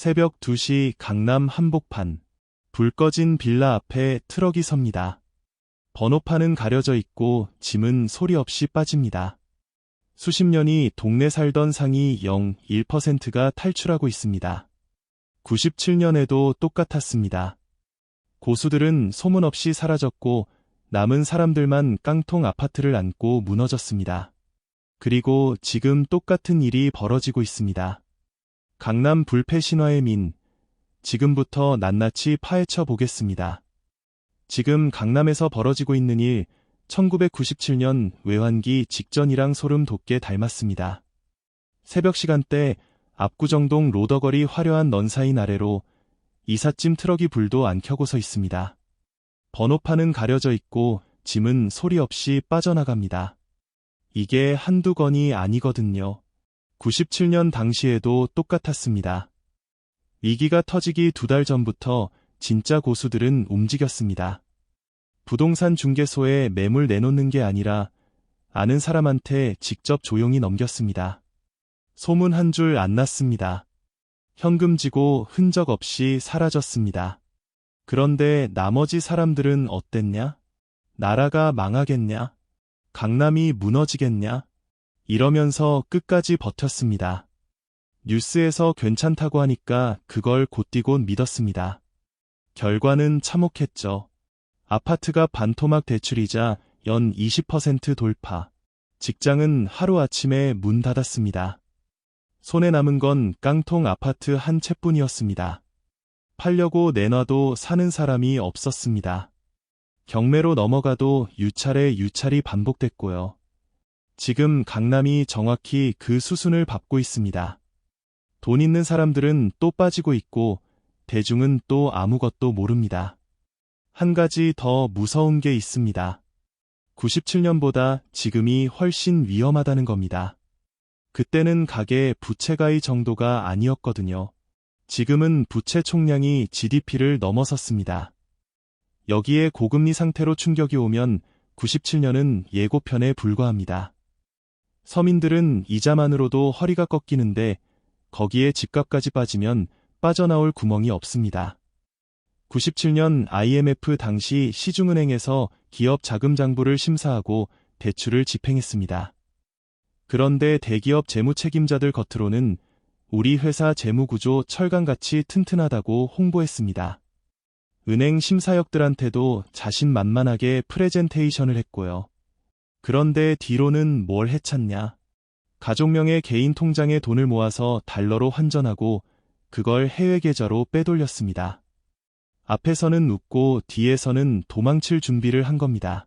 새벽 2시 강남 한복판. 불 꺼진 빌라 앞에 트럭이 섭니다. 번호판은 가려져 있고 짐은 소리 없이 빠집니다. 수십 년이 동네 살던 상위 0.1%가 탈출하고 있습니다. 97년에도 똑같았습니다. 고수들은 소문 없이 사라졌고 남은 사람들만 깡통 아파트를 안고 무너졌습니다. 그리고 지금 똑같은 일이 벌어지고 있습니다. 강남 불패 신화의 민. 지금부터 낱낱이 파헤쳐 보겠습니다. 지금 강남에서 벌어지고 있는 일, 1997년 외환기 직전이랑 소름 돋게 닮았습니다. 새벽 시간대 압구정동 로더거리 화려한 넌사인 아래로 이삿짐 트럭이 불도 안 켜고 서 있습니다. 번호판은 가려져 있고 짐은 소리 없이 빠져나갑니다. 이게 한두 건이 아니거든요. 97년 당시에도 똑같았습니다. 위기가 터지기 2달 전부터 진짜 고수들은 움직였습니다. 부동산 중개소에 매물 내놓는 게 아니라 아는 사람한테 직접 조용히 넘겼습니다. 소문 한 줄 안 났습니다. 현금 지고 흔적 없이 사라졌습니다. 그런데 나머지 사람들은 어땠냐? 나라가 망하겠냐? 강남이 무너지겠냐? 이러면서 끝까지 버텼습니다. 뉴스에서 괜찮다고 하니까 그걸 곧디곧 믿었습니다. 결과는 참혹했죠. 아파트가 반토막 대출이자 연 20% 돌파. 직장은 하루아침에 문 닫았습니다. 손에 남은 건 깡통 아파트 한 채뿐이었습니다. 팔려고 내놔도 사는 사람이 없었습니다. 경매로 넘어가도 유찰이 반복됐고요. 지금 강남이 정확히 그 수순을 밟고 있습니다. 돈 있는 사람들은 또 빠지고 있고 대중은 또 아무것도 모릅니다. 한 가지 더 무서운 게 있습니다. 97년보다 지금이 훨씬 위험하다는 겁니다. 그때는 가계 부채 가위 정도가 아니었거든요. 지금은 부채 총량이 GDP를 넘어섰습니다. 여기에 고금리 상태로 충격이 오면 97년은 예고편에 불과합니다. 서민들은 이자만으로도 허리가 꺾이는데 거기에 집값까지 빠지면 빠져나올 구멍이 없습니다. 97년 IMF 당시 시중은행에서 기업 자금 장부를 심사하고 대출을 집행했습니다. 그런데 대기업 재무 책임자들 겉으로는 우리 회사 재무구조 철강같이 튼튼하다고 홍보했습니다. 은행 심사역들한테도 자신만만하게 프레젠테이션을 했고요. 그런데 뒤로는 뭘 해찼냐? 가족명의 개인 통장에 돈을 모아서 달러로 환전하고 그걸 해외 계좌로 빼돌렸습니다. 앞에서는 웃고 뒤에서는 도망칠 준비를 한 겁니다.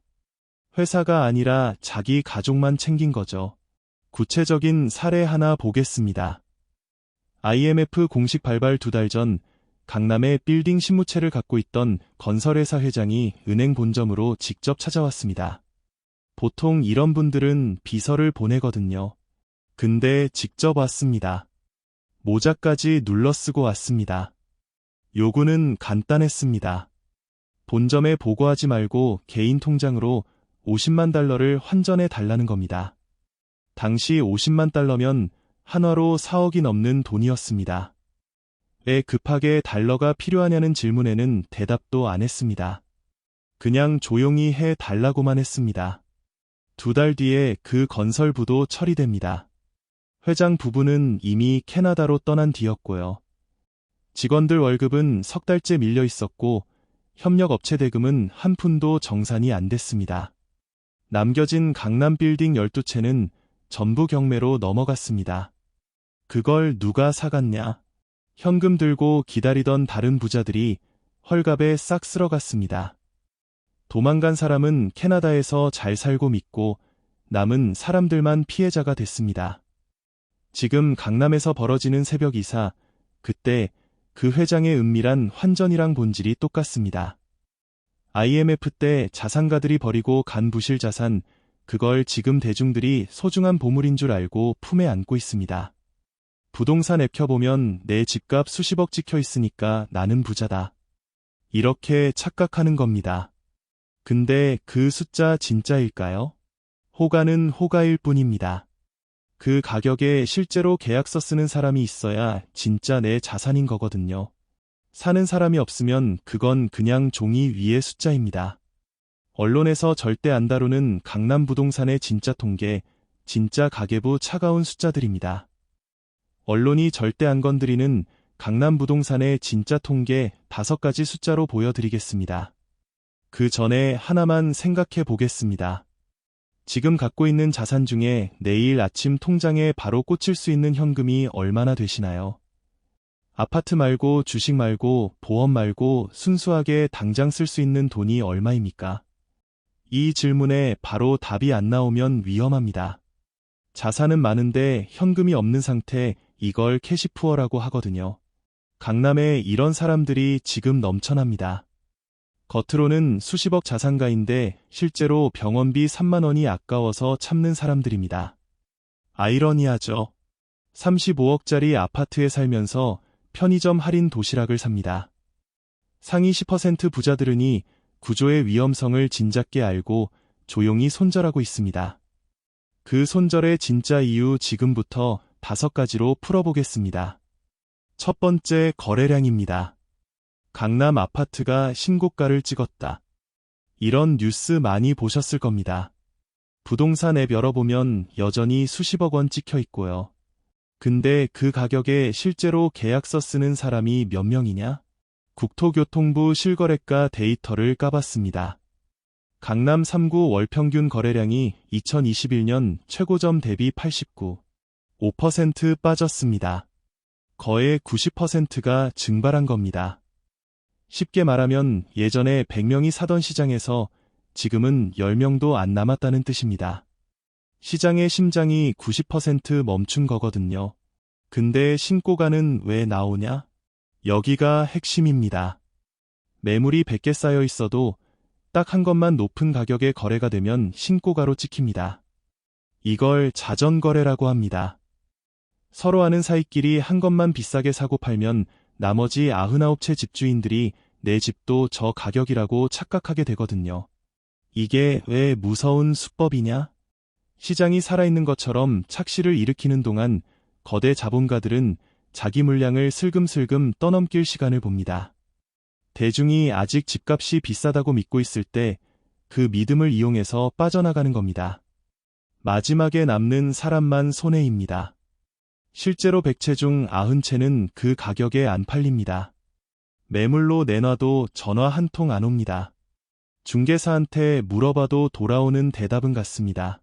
회사가 아니라 자기 가족만 챙긴 거죠. 구체적인 사례 하나 보겠습니다. IMF 공식 발발 2달 전 강남의 빌딩 신무채를 갖고 있던 건설회사 회장이 은행 본점으로 직접 찾아왔습니다. 보통 이런 분들은 비서를 보내거든요. 근데 직접 왔습니다. 모자까지 눌러쓰고 왔습니다. 요구는 간단했습니다. 본점에 보고하지 말고 개인 통장으로 50만 달러를 환전해 달라는 겁니다. 당시 50만 달러면 한화로 4억이 넘는 돈이었습니다. 왜 급하게 달러가 필요하냐는 질문에는 대답도 안 했습니다. 그냥 조용히 해 달라고만 했습니다. 2달 뒤에 그 건설부도 처리됩니다. 회장 부부는 이미 캐나다로 떠난 뒤였고요. 직원들 월급은 석 달째 밀려 있었고 협력업체 대금은 한 푼도 정산이 안 됐습니다. 남겨진 강남 빌딩 12채는 전부 경매로 넘어갔습니다. 그걸 누가 사갔냐? 현금 들고 기다리던 다른 부자들이 헐값에 싹 쓸어갔습니다. 도망간 사람은 캐나다에서 잘 살고 믿고 남은 사람들만 피해자가 됐습니다. 지금 강남에서 벌어지는 새벽 이사, 그때 그 회장의 은밀한 환전이랑 본질이 똑같습니다. IMF 때 자산가들이 버리고 간 부실 자산, 그걸 지금 대중들이 소중한 보물인 줄 알고 품에 안고 있습니다. 부동산 앱 켜보면 내 집값 수십억 찍혀 있으니까 나는 부자다. 이렇게 착각하는 겁니다. 근데 그 숫자 진짜일까요? 호가는 호가일 뿐입니다. 그 가격에 실제로 계약서 쓰는 사람이 있어야 진짜 내 자산인 거거든요. 사는 사람이 없으면 그건 그냥 종이 위의 숫자입니다. 언론에서 절대 안 다루는 강남 부동산의 진짜 통계, 진짜 가계부 차가운 숫자들입니다. 언론이 절대 안 건드리는 강남 부동산의 진짜 통계 5가지 숫자로 보여드리겠습니다. 그 전에 하나만 생각해 보겠습니다. 지금 갖고 있는 자산 중에 내일 아침 통장에 바로 꽂힐 수 있는 현금이 얼마나 되시나요? 아파트 말고 주식 말고 보험 말고 순수하게 당장 쓸 수 있는 돈이 얼마입니까? 이 질문에 바로 답이 안 나오면 위험합니다. 자산은 많은데 현금이 없는 상태, 이걸 캐시푸어라고 하거든요. 강남에 이런 사람들이 지금 넘쳐납니다. 겉으로는 수십억 자산가인데 실제로 병원비 3만 원이 아까워서 참는 사람들입니다. 아이러니하죠. 35억짜리 아파트에 살면서 편의점 할인 도시락을 삽니다. 상위 10% 부자들은이 구조의 위험성을 진작게 알고 조용히 손절하고 있습니다. 그 손절의 진짜 이유 지금부터 5가지로 풀어보겠습니다. 첫 번째, 거래량입니다. 강남 아파트가 신고가를 찍었다. 이런 뉴스 많이 보셨을 겁니다. 부동산 앱 열어보면 여전히 수십억 원 찍혀 있고요. 근데 그 가격에 실제로 계약서 쓰는 사람이 몇 명이냐? 국토교통부 실거래가 데이터를 까봤습니다. 강남 3구 월평균 거래량이 2021년 최고점 대비 89.5% 빠졌습니다. 거의 90%가 증발한 겁니다. 쉽게 말하면 예전에 100명이 사던 시장에서 지금은 10명도 안 남았다는 뜻입니다. 시장의 심장이 90% 멈춘 거거든요. 근데 신고가는 왜 나오냐? 여기가 핵심입니다. 매물이 100개 쌓여 있어도 딱 한 것만 높은 가격에 거래가 되면 신고가로 찍힙니다. 이걸 자전거래라고 합니다. 서로 아는 사이끼리 한 것만 비싸게 사고 팔면 나머지 99채 집주인들이 내 집도 저 가격이라고 착각하게 되거든요. 이게 왜 무서운 수법이냐? 시장이 살아있는 것처럼 착시를 일으키는 동안 거대 자본가들은 자기 물량을 슬금슬금 떠넘길 시간을 봅니다. 대중이 아직 집값이 비싸다고 믿고 있을 때 그 믿음을 이용해서 빠져나가는 겁니다. 마지막에 남는 사람만 손해입니다. 실제로 100채 중 90채는 그 가격에 안 팔립니다. 매물로 내놔도 전화 한 통 안 옵니다. 중개사한테 물어봐도 돌아오는 대답은 같습니다.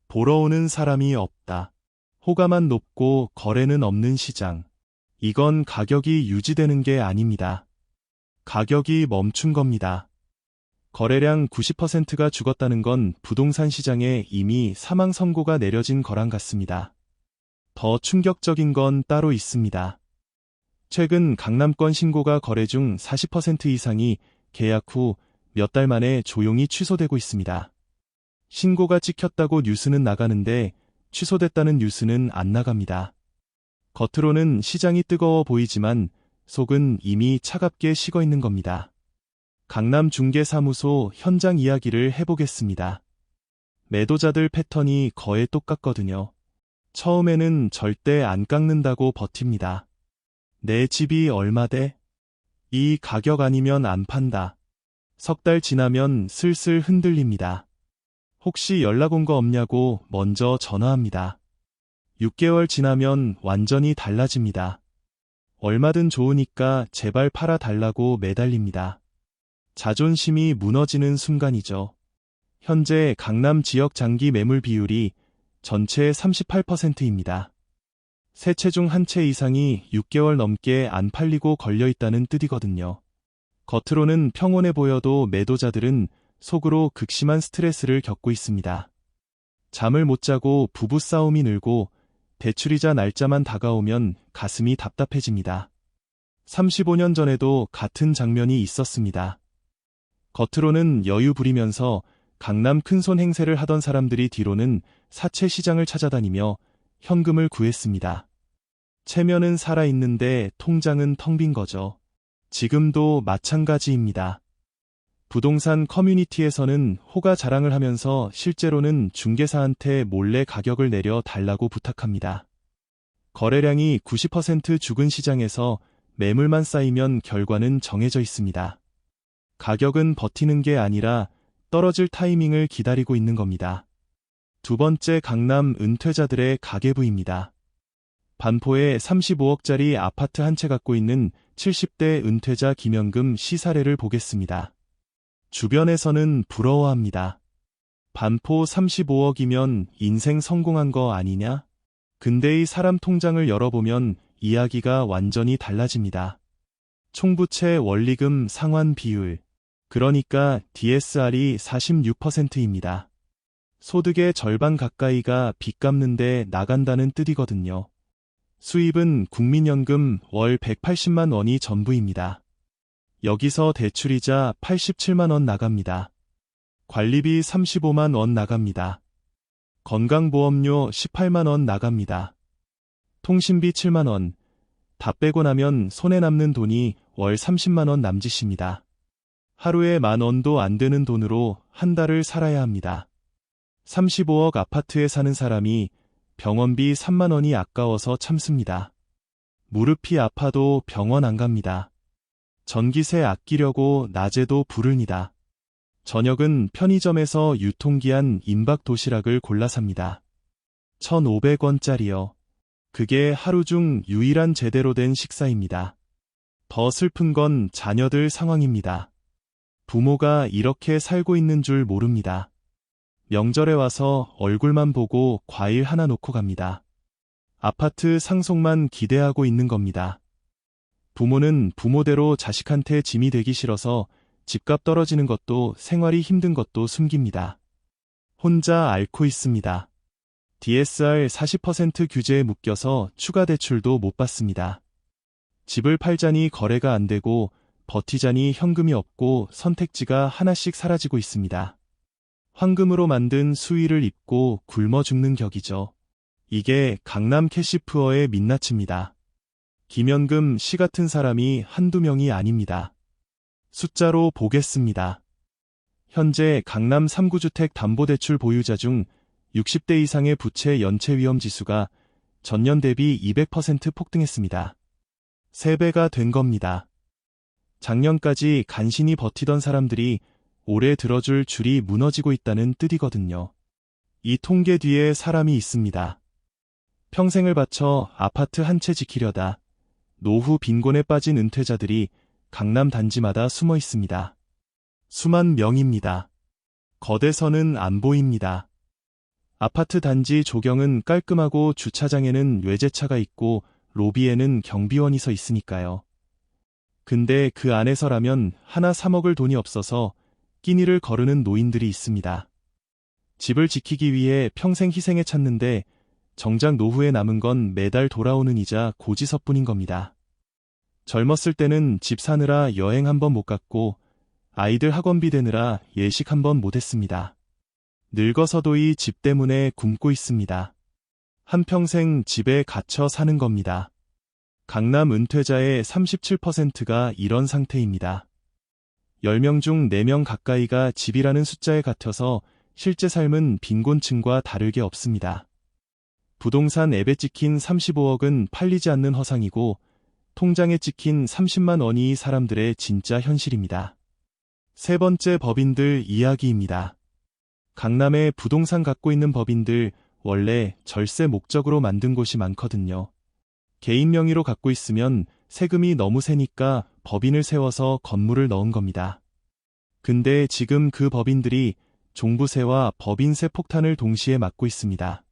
보러 오는 사람이 없다. 호가만 높고 거래는 없는 시장. 이건 가격이 유지되는 게 아닙니다. 가격이 멈춘 겁니다. 거래량 90%가 죽었다는 건 부동산 시장에 이미 사망 선고가 내려진 거랑 같습니다. 더 충격적인 건 따로 있습니다. 최근 강남권 신고가 거래 중 40% 이상이 계약 후 몇 달 만에 조용히 취소되고 있습니다. 신고가 찍혔다고 뉴스는 나가는데 취소됐다는 뉴스는 안 나갑니다. 겉으로는 시장이 뜨거워 보이지만 속은 이미 차갑게 식어 있는 겁니다. 강남 중개사무소 현장 이야기를 해보겠습니다. 매도자들 패턴이 거의 똑같거든요. 처음에는 절대 안 깎는다고 버팁니다. 내 집이 얼마 돼? 이 가격 아니면 안 판다. 석 달 지나면 슬슬 흔들립니다. 혹시 연락 온 거 없냐고 먼저 전화합니다. 6개월 지나면 완전히 달라집니다. 얼마든 좋으니까 제발 팔아달라고 매달립니다. 자존심이 무너지는 순간이죠. 현재 강남 지역 장기 매물 비율이 전체의 38%입니다. 3채 중 1채 이상이 6개월 넘게 안 팔리고 걸려있다는 뜻이거든요. 겉으로는 평온해 보여도 매도자들은 속으로 극심한 스트레스를 겪고 있습니다. 잠을 못 자고 부부싸움이 늘고 대출이자 날짜만 다가오면 가슴이 답답해집니다. 35년 전에도 같은 장면이 있었습니다. 겉으로는 여유 부리면서 강남 큰손 행세를 하던 사람들이 뒤로는 사채 시장을 찾아다니며 현금을 구했습니다. 체면은 살아있는데 통장은 텅 빈 거죠. 지금도 마찬가지입니다. 부동산 커뮤니티에서는 호가 자랑을 하면서 실제로는 중개사한테 몰래 가격을 내려 달라고 부탁합니다. 거래량이 90% 죽은 시장에서 매물만 쌓이면 결과는 정해져 있습니다. 가격은 버티는 게 아니라 떨어질 타이밍을 기다리고 있는 겁니다. 두 번째, 강남 은퇴자들의 가계부입니다. 반포에 35억짜리 아파트 한 채 갖고 있는 70대 은퇴자 김영금 씨 사례를 보겠습니다. 주변에서는 부러워합니다. 반포 35억이면 인생 성공한 거 아니냐? 근데 이 사람 통장을 열어보면 이야기가 완전히 달라집니다. 총부채 원리금 상환 비율, 그러니까 DSR이 46%입니다. 소득의 절반 가까이가 빚 갚는데 나간다는 뜻이거든요. 수입은 국민연금 월 180만 원이 전부입니다. 여기서 대출이자 87만 원 나갑니다. 관리비 35만 원 나갑니다. 건강보험료 18만 원 나갑니다. 통신비 7만 원, 다 빼고 나면 손에 남는 돈이 월 30만 원 남짓입니다. 하루에 10,000원도 안 되는 돈으로 한 달을 살아야 합니다. 35억 아파트에 사는 사람이 병원비 3만 원이 아까워서 참습니다. 무릎이 아파도 병원 안 갑니다. 전기세 아끼려고 낮에도 불을 니다. 저녁은 편의점에서 유통기한 임박 도시락을 골라 삽니다. 1,500원짜리요. 그게 하루 중 유일한 제대로 된 식사입니다. 더 슬픈 건 자녀들 상황입니다. 부모가 이렇게 살고 있는 줄 모릅니다. 명절에 와서 얼굴만 보고 과일 하나 놓고 갑니다. 아파트 상속만 기대하고 있는 겁니다. 부모는 부모대로 자식한테 짐이 되기 싫어서 집값 떨어지는 것도 생활이 힘든 것도 숨깁니다. 혼자 앓고 있습니다. DSR 40% 규제에 묶여서 추가 대출도 못 받습니다. 집을 팔자니 거래가 안 되고 버티자니 현금이 없고 선택지가 하나씩 사라지고 있습니다. 황금으로 만든 수의를 입고 굶어 죽는 격이죠. 이게 강남 캐시푸어의 민낯입니다. 김연금 씨 같은 사람이 한두 명이 아닙니다. 숫자로 보겠습니다. 현재 강남 3구주택 담보대출 보유자 중 60대 이상의 부채 연체 위험 지수가 전년 대비 200% 폭등했습니다. 3배가 된 겁니다. 작년까지 간신히 버티던 사람들이 올해 들어줄 줄이 무너지고 있다는 뜻이거든요. 이 통계 뒤에 사람이 있습니다. 평생을 바쳐 아파트 한 채 지키려다 노후 빈곤에 빠진 은퇴자들이 강남 단지마다 숨어 있습니다. 수만 명입니다. 거대선은 안 보입니다. 아파트 단지 조경은 깔끔하고 주차장에는 외제차가 있고 로비에는 경비원이 서 있으니까요. 근데 그 안에서라면 하나 사 먹을 돈이 없어서 끼니를 거르는 노인들이 있습니다. 집을 지키기 위해 평생 희생에 찾는데 정작 노후에 남은 건 매달 돌아오는 이자 고지서뿐인 겁니다. 젊었을 때는 집 사느라 여행 한번 못 갔고 아이들 학원비 대느라 예식 한번 못 했습니다. 늙어서도 이 집 때문에 굶고 있습니다. 한평생 집에 갇혀 사는 겁니다. 강남 은퇴자의 37%가 이런 상태입니다. 10명 중 4명 가까이가 집이라는 숫자에 갇혀서 실제 삶은 빈곤층과 다를 게 없습니다. 부동산 앱에 찍힌 35억은 팔리지 않는 허상이고 통장에 찍힌 30만 원이 사람들의 진짜 현실입니다. 세 번째, 법인들 이야기입니다. 강남에 부동산 갖고 있는 법인들 원래 절세 목적으로 만든 곳이 많거든요. 개인 명의로 갖고 있으면 세금이 너무 세니까 법인을 세워서 건물을 넣은 겁니다. 근데 지금 그 법인들이 종부세와 법인세 폭탄을 동시에 맞고 있습니다.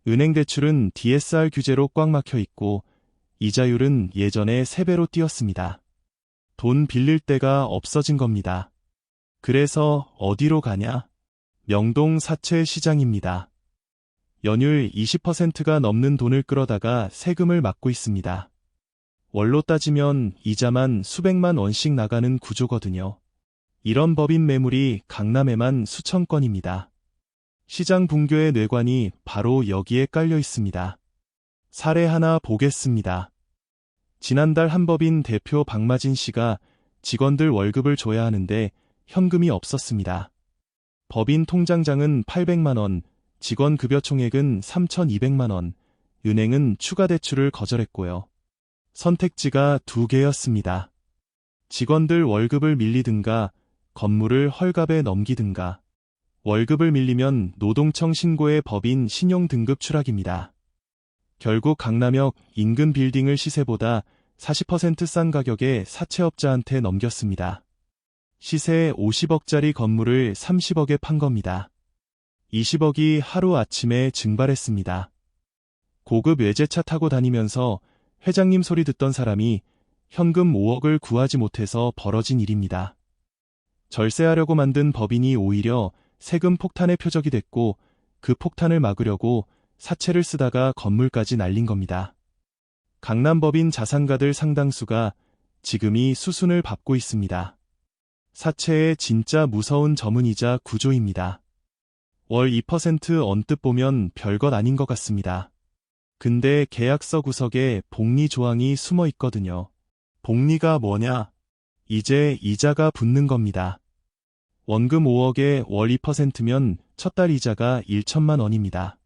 은행 대출은 DSR 규제로 꽉 막혀 있고 이자율은 예전에 3배로 뛰었습니다. 돈 빌릴 데가 없어진 겁니다. 그래서 어디로 가냐? 명동 사채 시장입니다. 연율 20%가 넘는 돈을 끌어다가 세금을 막고 있습니다. 월로 따지면 이자만 수백만 원씩 나가는 구조거든요. 이런 법인 매물이 강남에만 수천 건입니다. 시장 붕괴의 뇌관이 바로 여기에 깔려 있습니다. 사례 하나 보겠습니다. 지난달 한 법인 대표 박마진 씨가 직원들 월급을 줘야 하는데 현금이 없었습니다. 법인 통장장은 800만 원, 직원 급여 총액은 3,200만 원, 은행은 추가 대출을 거절했고요. 선택지가 두 개였습니다. 직원들 월급을 밀리든가 건물을 헐값에 넘기든가. 월급을 밀리면 노동청 신고의 법인 신용등급 추락입니다. 결국 강남역 인근 빌딩을 시세보다 40% 싼 가격에 사채업자한테 넘겼습니다. 시세 50억짜리 건물을 30억에 판 겁니다. 20억이 하루아침에 증발했습니다. 고급 외제차 타고 다니면서 회장님 소리 듣던 사람이 현금 5억을 구하지 못해서 벌어진 일입니다. 절세하려고 만든 법인이 오히려 세금 폭탄의 표적이 됐고 그 폭탄을 막으려고 사채를 쓰다가 건물까지 날린 겁니다. 강남법인 자산가들 상당수가 지금이 수순을 밟고 있습니다. 사채의 진짜 무서운 점은이자 구조입니다. 월 2% 언뜻 보면 별것 아닌 것 같습니다. 근데 계약서 구석에 복리 조항이 숨어 있거든요. 복리가 뭐냐? 이제 이자가 붙는 겁니다. 원금 5억에 월 2%면 첫 달 이자가 1천만 원입니다.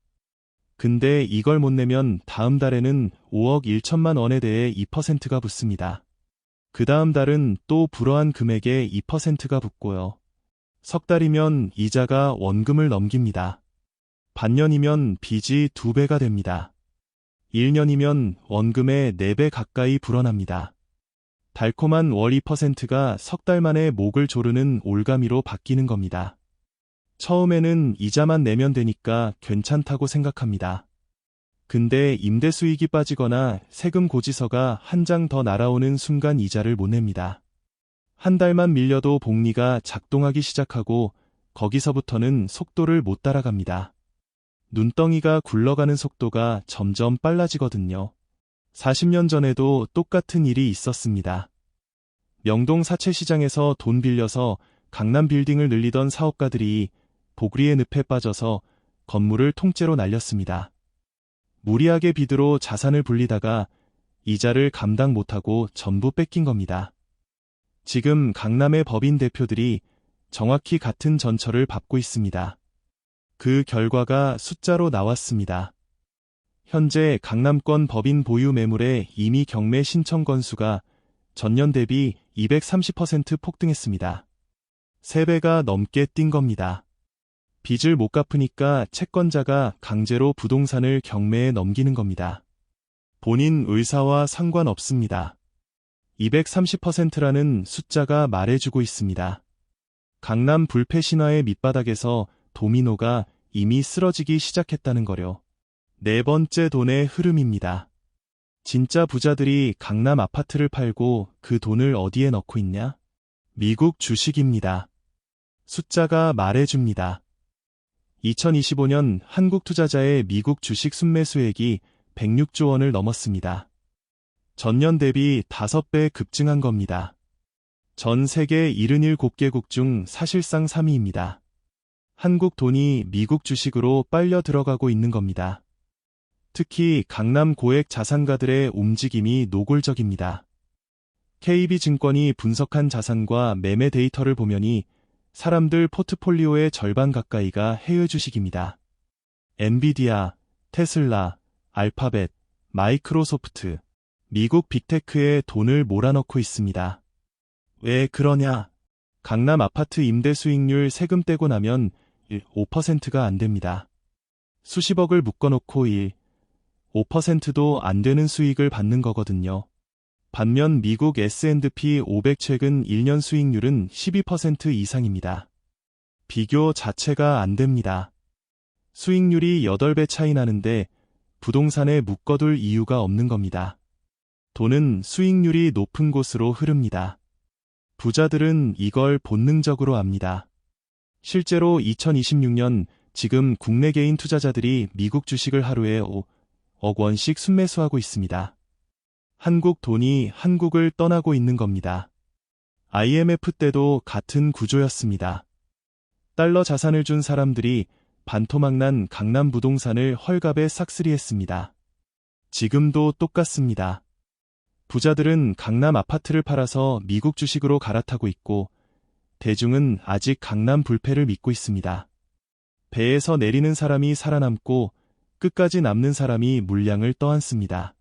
근데 이걸 못 내면 다음 달에는 5억 1천만 원에 대해 2%가 붙습니다. 그 다음 달은 또 불어한 금액에 2%가 붙고요. 석 달이면 이자가 원금을 넘깁니다. 반년이면 빚이 2배가 됩니다. 1년이면 원금의 4배 가까이 불어납니다. 달콤한 월 2%가 석 달 만에 목을 조르는 올가미로 바뀌는 겁니다. 처음에는 이자만 내면 되니까 괜찮다고 생각합니다. 근데 임대 수익이 빠지거나 세금 고지서가 한 장 더 날아오는 순간 이자를 못 냅니다. 한 달만 밀려도 복리가 작동하기 시작하고 거기서부터는 속도를 못 따라갑니다. 눈덩이가 굴러가는 속도가 점점 빨라지거든요. 40년 전에도 똑같은 일이 있었습니다. 명동 사채시장에서 돈 빌려서 강남 빌딩을 늘리던 사업가들이 보그리의 늪에 빠져서 건물을 통째로 날렸습니다. 무리하게 빚으로 자산을 불리다가 이자를 감당 못하고 전부 뺏긴 겁니다. 지금 강남의 법인 대표들이 정확히 같은 전철을 밟고 있습니다. 그 결과가 숫자로 나왔습니다. 현재 강남권 법인 보유 매물의 임의 경매 신청 건수가 전년 대비 230% 폭등했습니다. 3배가 넘게 뛴 겁니다. 빚을 못 갚으니까 채권자가 강제로 부동산을 경매에 넘기는 겁니다. 본인 의사와 상관없습니다. 230%라는 숫자가 말해주고 있습니다. 강남 불패 신화의 밑바닥에서 도미노가 이미 쓰러지기 시작했다는 거려. 네 번째 돈의 흐름입니다. 진짜 부자들이 강남 아파트를 팔고 그 돈을 어디에 넣고 있냐? 미국 주식입니다. 숫자가 말해줍니다. 2025년 한국 투자자의 미국 주식 순매수액이 106조 원을 넘었습니다. 전년 대비 5배 급증한 겁니다. 전 세계 77개국 중 사실상 3위입니다. 한국 돈이 미국 주식으로 빨려 들어가고 있는 겁니다. 특히 강남 고액 자산가들의 움직임이 노골적입니다. KB증권이 분석한 자산과 매매 데이터를 보면이 사람들 포트폴리오의 절반 가까이가 해외 주식입니다. 엔비디아, 테슬라, 알파벳, 마이크로소프트, 미국 빅테크에 돈을 몰아넣고 있습니다. 왜 그러냐? 강남 아파트 임대 수익률 세금 떼고 나면 5%가 안 됩니다. 수십억을 묶어놓고 5%도 안 되는 수익을 받는 거거든요. 반면 미국 S&P 500 최근 1년 수익률은 12% 이상입니다. 비교 자체가 안 됩니다. 수익률이 8배 차이 나는데 부동산에 묶어둘 이유가 없는 겁니다. 돈은 수익률이 높은 곳으로 흐릅니다. 부자들은 이걸 본능적으로 압니다. 실제로 2026년 지금 국내 개인 투자자들이 미국 주식을 하루에 5억 원씩 순매수하고 있습니다. 한국 돈이 한국을 떠나고 있는 겁니다. IMF 때도 같은 구조였습니다. 달러 자산을 준 사람들이 반토막난 강남 부동산을 헐값에 싹쓸이했습니다. 지금도 똑같습니다. 부자들은 강남 아파트를 팔아서 미국 주식으로 갈아타고 있고 대중은 아직 강남 불패를 믿고 있습니다. 배에서 내리는 사람이 살아남고 끝까지 남는 사람이 물량을 떠안습니다.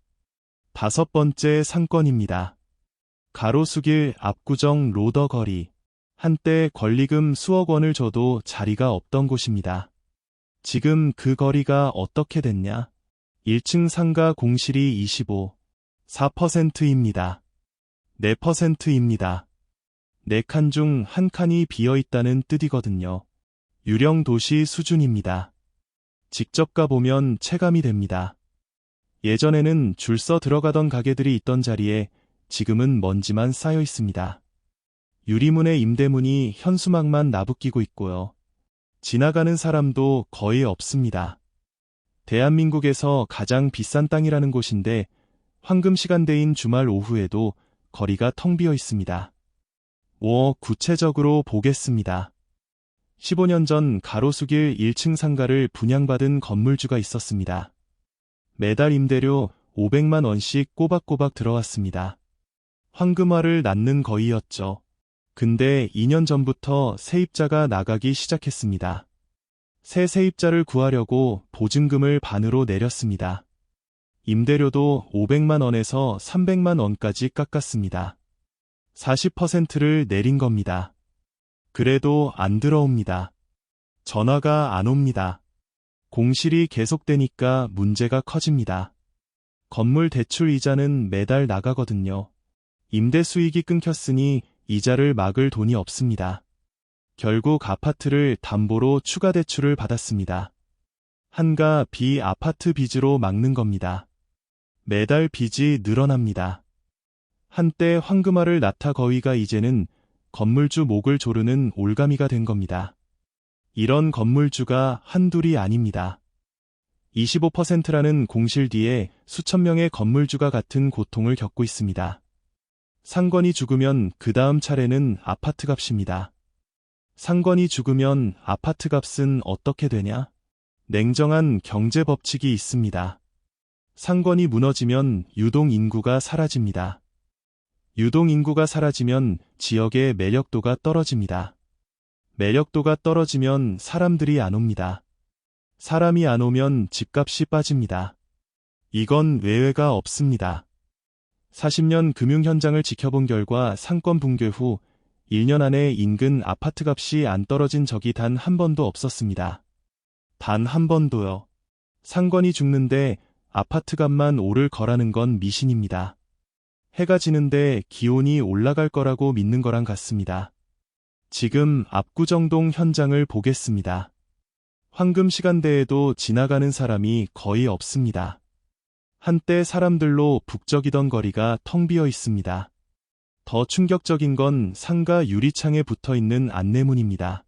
5번째 상권입니다. 가로수길 압구정 로더 거리. 한때 권리금 수억 원을 줘도 자리가 없던 곳입니다. 지금 그 거리가 어떻게 됐냐? 1층 상가 공실이 25, 4%입니다. 4%입니다. 4칸 중 1칸이 비어있다는 뜻이거든요. 유령 도시 수준입니다. 직접 가보면 체감이 됩니다. 예전에는 줄 서 들어가던 가게들이 있던 자리에 지금은 먼지만 쌓여 있습니다. 유리문에 임대문이 현수막만 나부끼고 있고요. 지나가는 사람도 거의 없습니다. 대한민국에서 가장 비싼 땅이라는 곳인데 황금 시간대인 주말 오후에도 거리가 텅 비어 있습니다. 구체적으로 보겠습니다. 15년 전 가로수길 1층 상가를 분양받은 건물주가 있었습니다. 매달 임대료 500만 원씩 꼬박꼬박 들어왔습니다. 황금알을 낳는 거이였죠. 근데 2년 전부터 세입자가 나가기 시작했습니다. 새 세입자를 구하려고 보증금을 반으로 내렸습니다. 임대료도 500만 원에서 300만 원까지 깎았습니다. 40%를 내린 겁니다. 그래도 안 들어옵니다. 전화가 안 옵니다. 공실이 계속되니까 문제가 커집니다. 건물 대출 이자는 매달 나가거든요. 임대 수익이 끊겼으니 이자를 막을 돈이 없습니다. 결국 아파트를 담보로 추가 대출을 받았습니다. 한가 비아파트 빚으로 막는 겁니다. 매달 빚이 늘어납니다. 한때 황금알을 낳다 거위가 이제는 건물주 목을 조르는 올가미가 된 겁니다. 이런 건물주가 한둘이 아닙니다. 25%라는 공실 뒤에 수천 명의 건물주가 같은 고통을 겪고 있습니다. 상권이 죽으면 그 다음 차례는 아파트 값입니다. 상권이 죽으면 아파트 값은 어떻게 되냐? 냉정한 경제 법칙이 있습니다. 상권이 무너지면 유동인구가 사라집니다. 유동인구가 사라지면 지역의 매력도가 떨어집니다. 매력도가 떨어지면 사람들이 안 옵니다. 사람이 안 오면 집값이 빠집니다. 이건 외회가 없습니다. 40년 금융 현장을 지켜본 결과 상권 붕괴 후 1년 안에 인근 아파트 값이 안 떨어진 적이 단 한 번도 없었습니다. 단 한 번도요. 상권이 죽는데 아파트 값만 오를 거라는 건 미신입니다. 해가 지는데 기온이 올라갈 거라고 믿는 거랑 같습니다. 지금 압구정동 현장을 보겠습니다. 황금 시간대에도 지나가는 사람이 거의 없습니다. 한때 사람들로 북적이던 거리가 텅 비어 있습니다. 더 충격적인 건 상가 유리창에 붙어 있는 안내문입니다.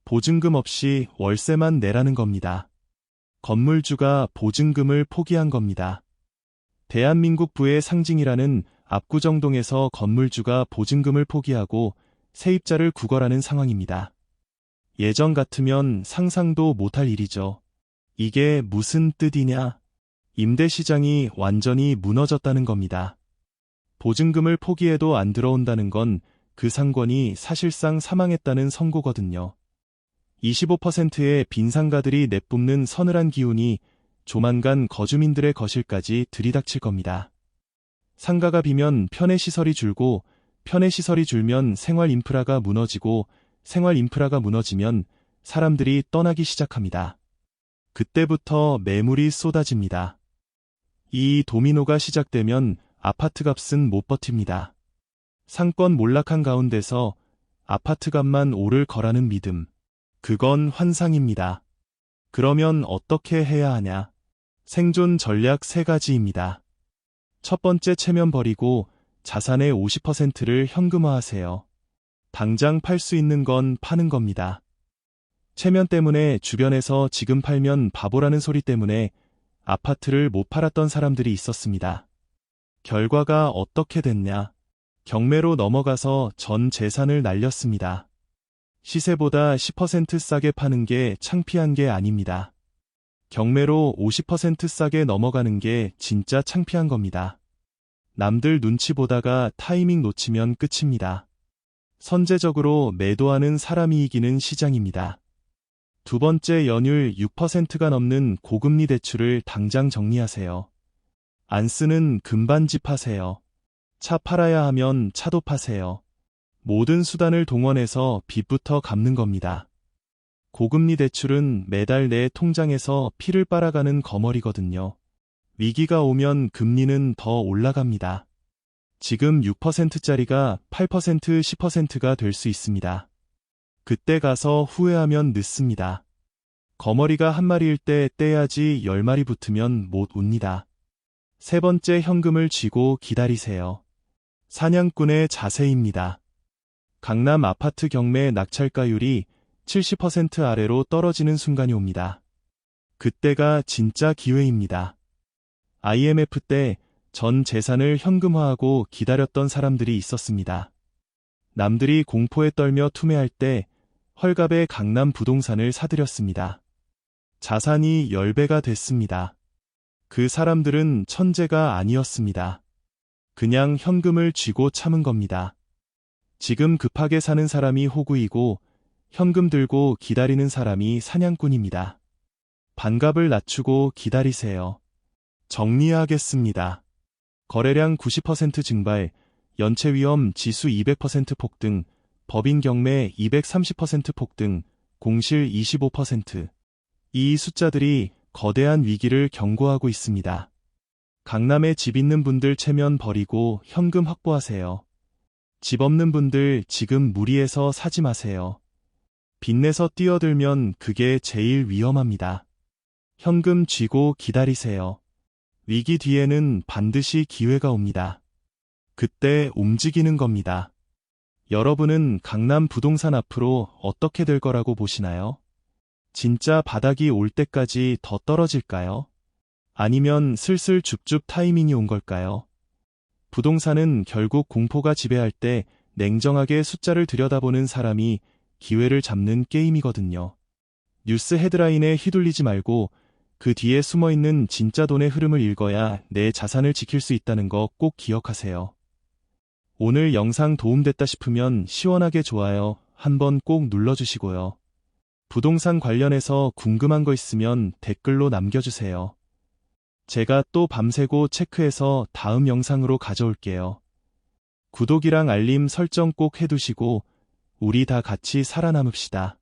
보증금 없이 월세만 내라는 겁니다. 건물주가 보증금을 포기한 겁니다. 대한민국 부의 상징이라는 압구정동에서 건물주가 보증금을 포기하고 세입자를 구걸하는 상황입니다. 예전 같으면 상상도 못할 일이죠. 이게 무슨 뜻이냐? 임대시장이 완전히 무너졌다는 겁니다. 보증금을 포기해도 안 들어온다는 건 그 상권이 사실상 사망했다는 선고거든요. 25%의 빈상가들이 내뿜는 서늘한 기운이 조만간 거주민들의 거실까지 들이닥칠 겁니다. 상가가 비면 편의시설이 줄고 편의시설이 줄면 생활 인프라가 무너지고 생활 인프라가 무너지면 사람들이 떠나기 시작합니다. 그때부터 매물이 쏟아집니다. 이 도미노가 시작되면 아파트 값은 못 버팁니다. 상권 몰락한 가운데서 아파트 값만 오를 거라는 믿음. 그건 환상입니다. 그러면 어떻게 해야 하냐? 생존 전략 3가지입니다. 첫 번째, 체면 버리고 자산의 50%를 현금화하세요. 당장 팔 수 있는 건 파는 겁니다. 체면 때문에 주변에서 지금 팔면 바보라는 소리 때문에 아파트를 못 팔았던 사람들이 있었습니다. 결과가 어떻게 됐냐? 경매로 넘어가서 전 재산을 날렸습니다. 시세보다 10% 싸게 파는 게 창피한 게 아닙니다. 경매로 50% 싸게 넘어가는 게 진짜 창피한 겁니다. 남들 눈치 보다가 타이밍 놓치면 끝입니다. 선제적으로 매도하는 사람이 이기는 시장입니다. 두 번째, 연율 6%가 넘는 고금리 대출을 당장 정리하세요. 안 쓰는 금반집 하세요. 차 팔아야 하면 차도 파세요. 모든 수단을 동원해서 빚부터 갚는 겁니다. 고금리 대출은 매달 내 통장에서 피를 빨아가는 거머리거든요. 위기가 오면 금리는 더 올라갑니다. 지금 6%짜리가 8%, 10%가 될 수 있습니다. 그때 가서 후회하면 늦습니다. 거머리가 한 마리일 때 떼야지 10마리 붙으면 못 웁니다. 세 번째, 현금을 쥐고 기다리세요. 사냥꾼의 자세입니다. 강남 아파트 경매 낙찰가율이 70% 아래로 떨어지는 순간이 옵니다. 그때가 진짜 기회입니다. IMF 때 전 재산을 현금화하고 기다렸던 사람들이 있었습니다. 남들이 공포에 떨며 투매할 때 헐값에 강남 부동산을 사들였습니다. 자산이 10배가 됐습니다. 그 사람들은 천재가 아니었습니다. 그냥 현금을 쥐고 참은 겁니다. 지금 급하게 사는 사람이 호구이고 현금 들고 기다리는 사람이 사냥꾼입니다. 반값을 낮추고 기다리세요. 정리하겠습니다. 거래량 90% 증발, 연체 위험 지수 200% 폭등, 법인 경매 230% 폭등, 공실 25%. 이 숫자들이 거대한 위기를 경고하고 있습니다. 강남에 집 있는 분들 체면 버리고 현금 확보하세요. 집 없는 분들 지금 무리해서 사지 마세요. 빚내서 뛰어들면 그게 제일 위험합니다. 현금 쥐고 기다리세요. 위기 뒤에는 반드시 기회가 옵니다. 그때 움직이는 겁니다. 여러분은 강남 부동산 앞으로 어떻게 될 거라고 보시나요? 진짜 바닥이 올 때까지 더 떨어질까요? 아니면 슬슬 줍줍 타이밍이 온 걸까요? 부동산은 결국 공포가 지배할 때 냉정하게 숫자를 들여다보는 사람이 기회를 잡는 게임이거든요. 뉴스 헤드라인에 휘둘리지 말고 그 뒤에 숨어있는 진짜 돈의 흐름을 읽어야 내 자산을 지킬 수 있다는 거 꼭 기억하세요. 오늘 영상 도움됐다 싶으면 시원하게 좋아요 한번 꼭 눌러주시고요. 부동산 관련해서 궁금한 거 있으면 댓글로 남겨주세요. 제가 또 밤새고 체크해서 다음 영상으로 가져올게요. 구독이랑 알림 설정 꼭 해두시고 우리 다 같이 살아남읍시다.